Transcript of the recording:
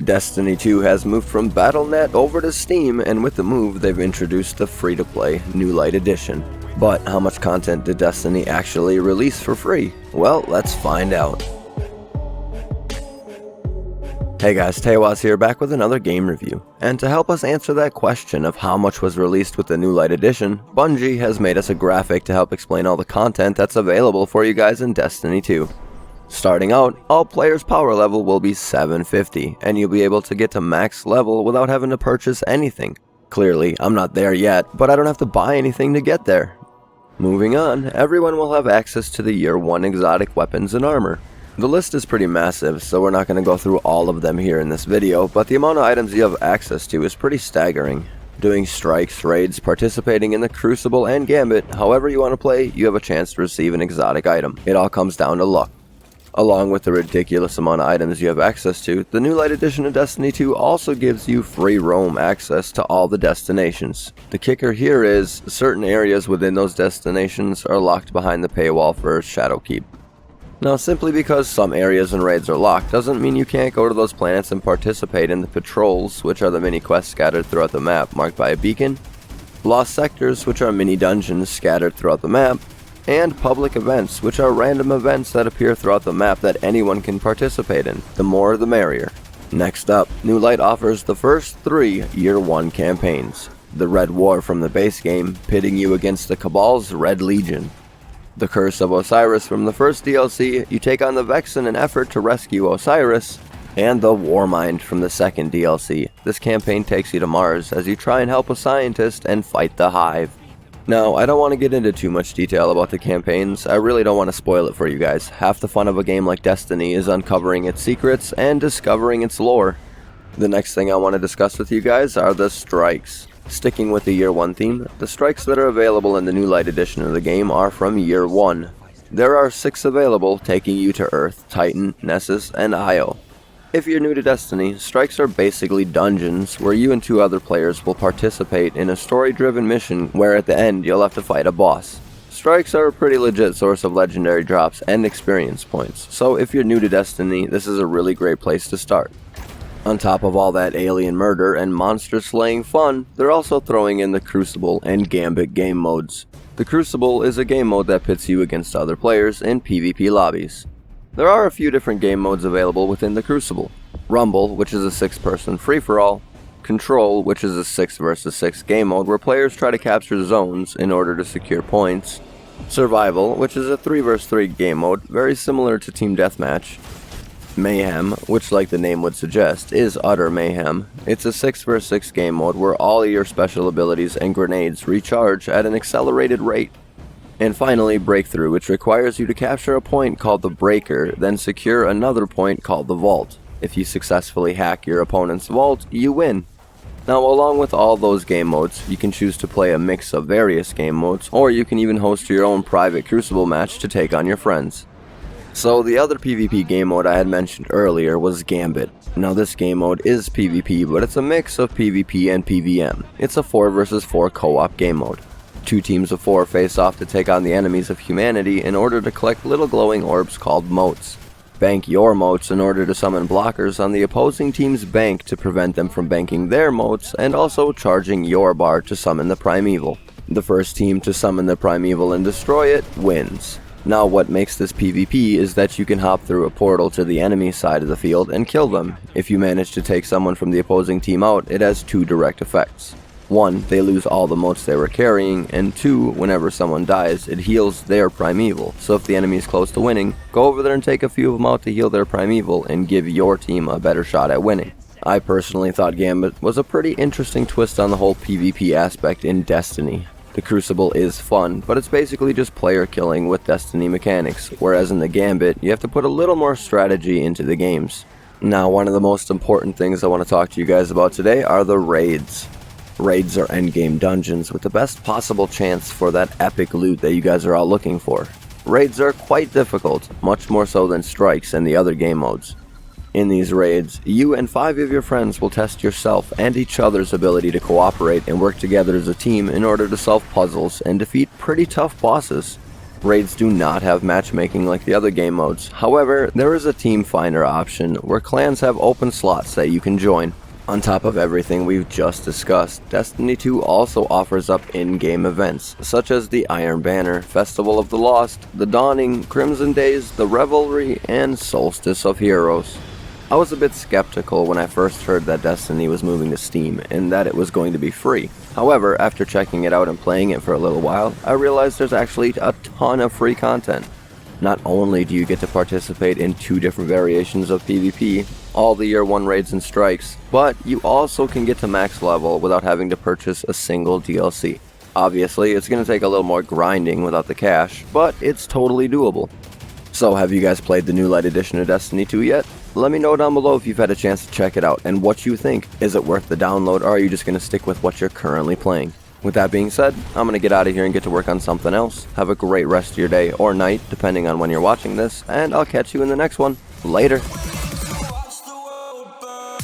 Destiny 2 has moved from Battle.net over to Steam, and with the move, they've introduced the free-to-play New Light Edition. But how much content did Destiny actually release for free? Well, let's find out. Hey guys, Teiwaz here, back with another game review. And to help us answer that question of how much was released with the New Light Edition, Bungie has made us a graphic to help explain all the content that's available for you guys in Destiny 2. Starting out, all players' power level will be 750, and you'll be able to get to max level without having to purchase anything. Clearly, I'm not there yet, but I don't have to buy anything to get there. Moving on, everyone will have access to the Year 1 exotic weapons and armor. The list is pretty massive, so we're not going to go through all of them here in this video, but the amount of items you have access to is pretty staggering. Doing strikes, raids, participating in the Crucible and Gambit, however you want to play, you have a chance to receive an exotic item. It all comes down to luck. Along with the ridiculous amount of items you have access to, the New Light Edition of Destiny 2 also gives you free roam access to all the destinations. The kicker here is, certain areas within those destinations are locked behind the paywall for Shadowkeep. Now, simply because some areas and raids are locked doesn't mean you can't go to those planets and participate in the patrols, which are the mini quests scattered throughout the map marked by a beacon, lost sectors, which are mini dungeons scattered throughout the map, and public events, which are random events that appear throughout the map that anyone can participate in. The more the merrier. Next up, New Light offers the first 3 Year 1 campaigns. The Red War from the base game, pitting you against the Cabal's Red Legion. The Curse of Osiris from the first DLC, you take on the Vex in an effort to rescue Osiris. And the Warmind from the second DLC. This campaign takes you to Mars as you try and help a scientist and fight the Hive. Now, I don't want to get into too much detail about the campaigns. I really don't want to spoil it for you guys. Half the fun of a game like Destiny is uncovering its secrets and discovering its lore. The next thing I want to discuss with you guys are the strikes. Sticking with the Year 1 theme, the strikes that are available in the New Light Edition of the game are from Year 1. There are 6 available, taking you to Earth, Titan, Nessus, and Io. If you're new to Destiny, strikes are basically dungeons where you and 2 other players will participate in a story-driven mission where at the end you'll have to fight a boss. Strikes are a pretty legit source of legendary drops and experience points, so if you're new to Destiny, this is a really great place to start. On top of all that alien murder and monster slaying fun, they're also throwing in the Crucible and Gambit game modes. The Crucible is a game mode that pits you against other players in PvP lobbies. There are a few different game modes available within the Crucible. Rumble, which is a 6-person free-for-all. Control, which is a 6 vs 6 game mode where players try to capture zones in order to secure points. Survival, which is a 3 vs 3 game mode, very similar to Team Deathmatch. Mayhem, which like the name would suggest, is utter mayhem. It's a 6 vs 6 game mode where all of your special abilities and grenades recharge at an accelerated rate. And finally, Breakthrough, which requires you to capture a point called the Breaker, then secure another point called the Vault. If you successfully hack your opponent's vault, you win. Now, along with all those game modes, you can choose to play a mix of various game modes, or you can even host your own private Crucible match to take on your friends. So, the other PvP game mode I had mentioned earlier was Gambit. Now, this game mode is PvP, but it's a mix of PvP and PvM. It's a 4 vs 4 co-op game mode. 2 teams of 4 face off to take on the enemies of humanity in order to collect little glowing orbs called motes. Bank your motes in order to summon blockers on the opposing team's bank to prevent them from banking their motes, and also charging your bar to summon the primeval. The first team to summon the primeval and destroy it wins. Now, what makes this PvP is that you can hop through a portal to the enemy side of the field and kill them. If you manage to take someone from the opposing team out, it has 2 direct effects. 1, they lose all the motes they were carrying, and 2, whenever someone dies, it heals their primeval. So if the enemy is close to winning, go over there and take a few of them out to heal their primeval and give your team a better shot at winning. I personally thought Gambit was a pretty interesting twist on the whole PvP aspect in Destiny. The Crucible is fun, but it's basically just player killing with Destiny mechanics, whereas in the Gambit, you have to put a little more strategy into the games. Now, one of the most important things I want to talk to you guys about today are the raids. Raids are endgame dungeons with the best possible chance for that epic loot that you guys are all looking for. Raids are quite difficult, much more so than strikes and the other game modes. In these raids, you and 5 of your friends will test yourself and each other's ability to cooperate and work together as a team in order to solve puzzles and defeat pretty tough bosses. Raids do not have matchmaking like the other game modes. However, there is a team finder option where clans have open slots that you can join. On top of everything we've just discussed, Destiny 2 also offers up in-game events, such as the Iron Banner, Festival of the Lost, the Dawning, Crimson Days, the Revelry, and Solstice of Heroes. I was a bit skeptical when I first heard that Destiny was moving to Steam and that it was going to be free. However, after checking it out and playing it for a little while, I realized there's actually a ton of free content. Not only do you get to participate in 2 different variations of PvP, all the Year 1 raids and strikes, but you also can get to max level without having to purchase a single DLC. Obviously, it's going to take a little more grinding without the cash, but it's totally doable. So have you guys played the new light edition of Destiny 2 yet? Let me know down below if you've had a chance to check it out and what you think. Is it worth the download, or are you just going to stick with what you're currently playing? With that being said, I'm going to get out of here and get to work on something else. Have a great rest of your day or night, depending on when you're watching this, and I'll catch you in the next one. Later. Watch the world burn.